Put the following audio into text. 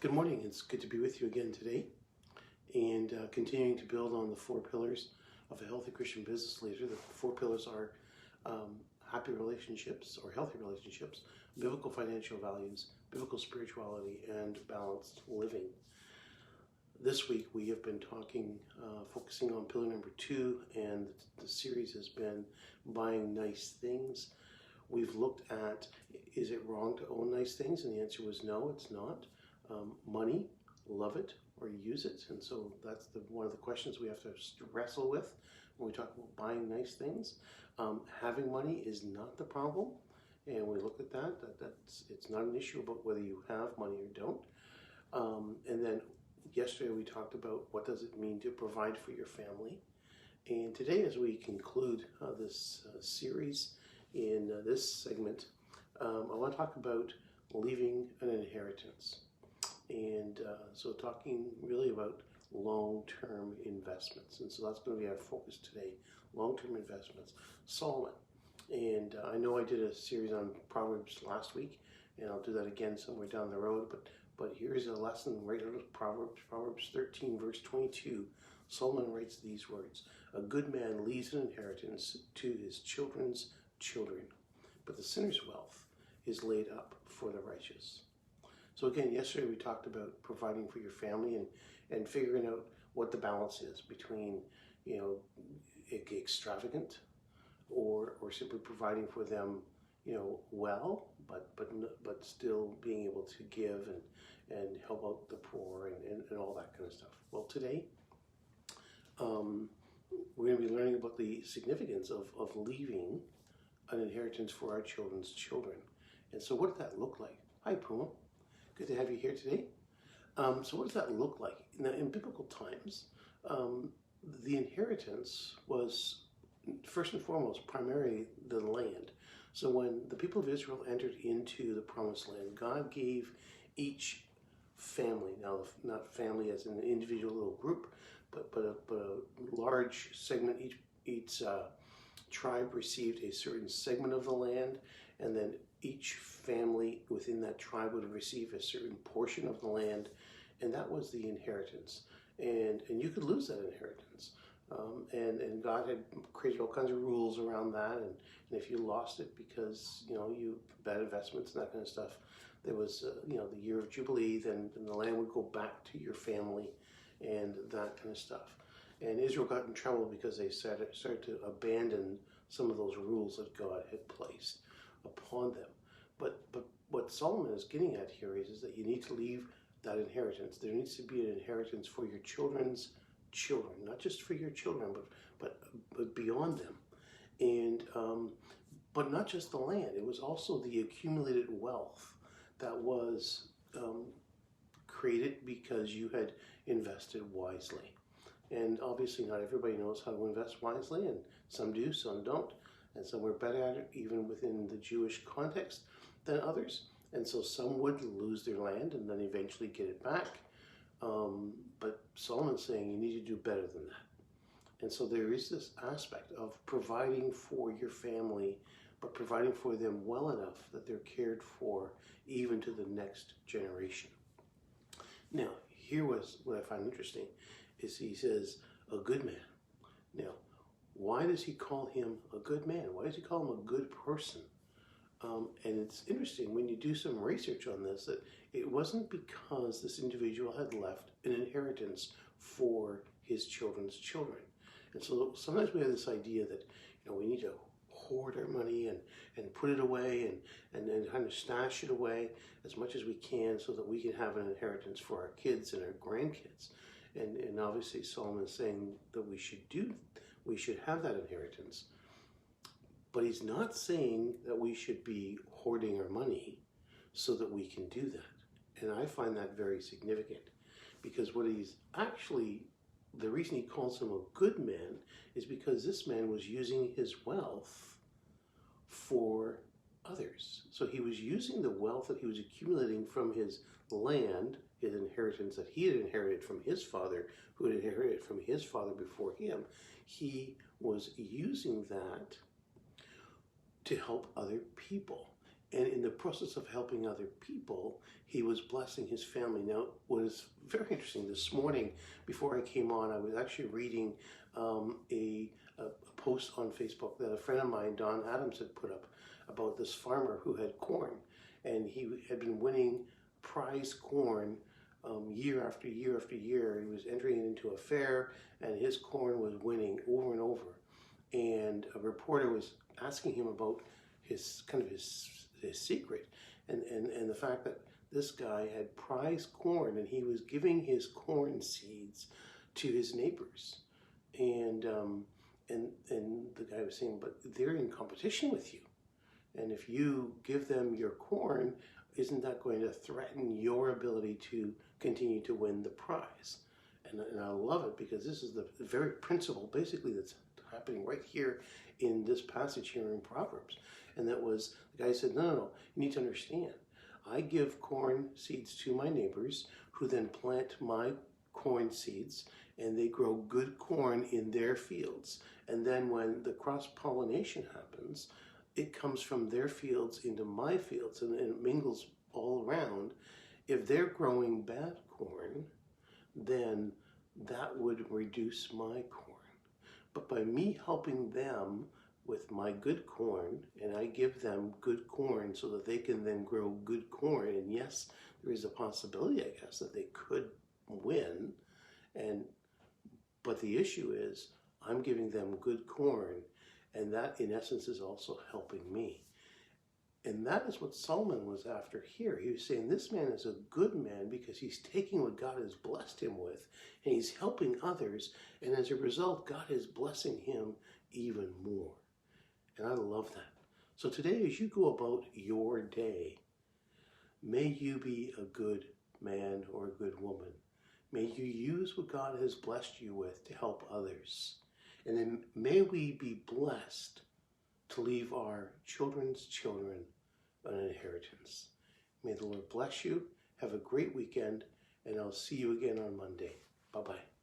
Good morning. It's good to be with you again today and continuing to build on the four pillars of a healthy Christian business leader. The four pillars are happy relationships or healthy relationships, biblical financial values, biblical spirituality, and balanced living. This week we have been focusing on pillar number 2, and the series has been buying nice things. We've looked at, is it wrong to own nice things? And the answer was no, it's not. Money, love it or use it. And so that's one of the questions we have to wrestle with when we talk about buying nice things. Having money is not the problem. And we look at it's not an issue about whether you have money or don't. And then yesterday we talked about what does it mean to provide for your family. And today, as we conclude this series in this segment, I want to talk about leaving an inheritance. And so talking really about long-term investments. And so that's going to be our focus today, long-term investments. Solomon. And I know I did a series on Proverbs last week, and I'll do that again somewhere down the road. But here's a lesson right out of Proverbs 13, verse 22. Solomon writes these words: "A good man leaves an inheritance to his children's children, but the sinner's wealth is laid up for the righteous." So again, yesterday we talked about providing for your family and figuring out what the balance is between, extravagant or simply providing for them, well, but still being able to give and help out the poor and all that kind of stuff. Well, today we're going to be learning about the significance of leaving an inheritance for our children's children. And so what does that look like? Hi, Puma. Good to have you here today. So what does that look like? Now, in biblical times, the inheritance was, first and foremost, primarily the land. So when the people of Israel entered into the promised land, God gave each family, now not family as an individual little group, but a large segment, each tribe received a certain segment of the land, and then each family within that tribe would receive a certain portion of the land, and that was the inheritance. And you could lose that inheritance. And God had created all kinds of rules around that, and if you lost it because you bad investments and that kind of stuff, there was the year of Jubilee, then the land would go back to your family and that kind of stuff. And Israel got in trouble because they started to abandon some of those rules that God had placed upon them. But what Solomon is getting at here is that you need to leave that inheritance. There needs to be an inheritance for your children's children, not just for your children, but beyond them. And but not just the land. It was also the accumulated wealth that was created because you had invested wisely. And obviously not everybody knows how to invest wisely, and some do, some don't. And some were better at it even within the Jewish context than others. And so some would lose their land and then eventually get it back. But Solomon's saying you need to do better than that. And so there is this aspect of providing for your family, but providing for them well enough that they're cared for even to the next generation. Now, here was what I find interesting is he says, a good man. Now, why does he call him a good man? Why does he call him a good person? And it's interesting when you do some research on this that it wasn't because this individual had left an inheritance for his children's children. And so sometimes we have this idea that we need to hoard our money and put it away and kind of stash it away as much as we can so that we can have an inheritance for our kids and our grandkids. And obviously Solomon is saying that we should have that inheritance. But he's not saying that we should be hoarding our money so that we can do that. And I find that very significant, because the reason he calls him a good man is because this man was using his wealth for others. So he was using the wealth that he was accumulating from his land, his inheritance that he had inherited from his father, who had inherited from his father before him. He was using that to help other people. And in the process of helping other people, he was blessing his family. Now, what is very interesting, this morning before I came on, I was actually reading a post on Facebook that a friend of mine, Don Adams, had put up about this farmer who had corn. And he had been winning prize corn year after year after year. He was entering it into a fair, and his corn was winning over and over. And a reporter was asking him about his secret, and the fact that this guy had prize corn, and he was giving his corn seeds to his neighbors, and the guy was saying, but they're in competition with you, and if you give them your corn, isn't that going to threaten your ability to continue to win the prize? And I love it, because this is the very principle basically that's happening right here in this passage here in Proverbs. And that was, the guy said, no, you need to understand. I give corn seeds to my neighbors, who then plant my corn seeds, and they grow good corn in their fields. And then when the cross-pollination happens, it comes from their fields into my fields, and it mingles all around. If they're growing bad corn, then that would reduce my corn. But by me helping them with my good corn, and I give them good corn so that they can then grow good corn, and yes, there is a possibility, I guess, that they could win, but the issue is I'm giving them good corn, and that in essence is also helping me. And that is what Solomon was after here. He was saying this man is a good man because he's taking what God has blessed him with, and he's helping others, and as a result, God is blessing him even more. And I love that. So today, as you go about your day, may you be a good man or a good woman. May you use what God has blessed you with to help others. And then may we be blessed to leave our children's children an inheritance. May the Lord bless you. Have a great weekend, and I'll see you again on Monday. Bye-bye.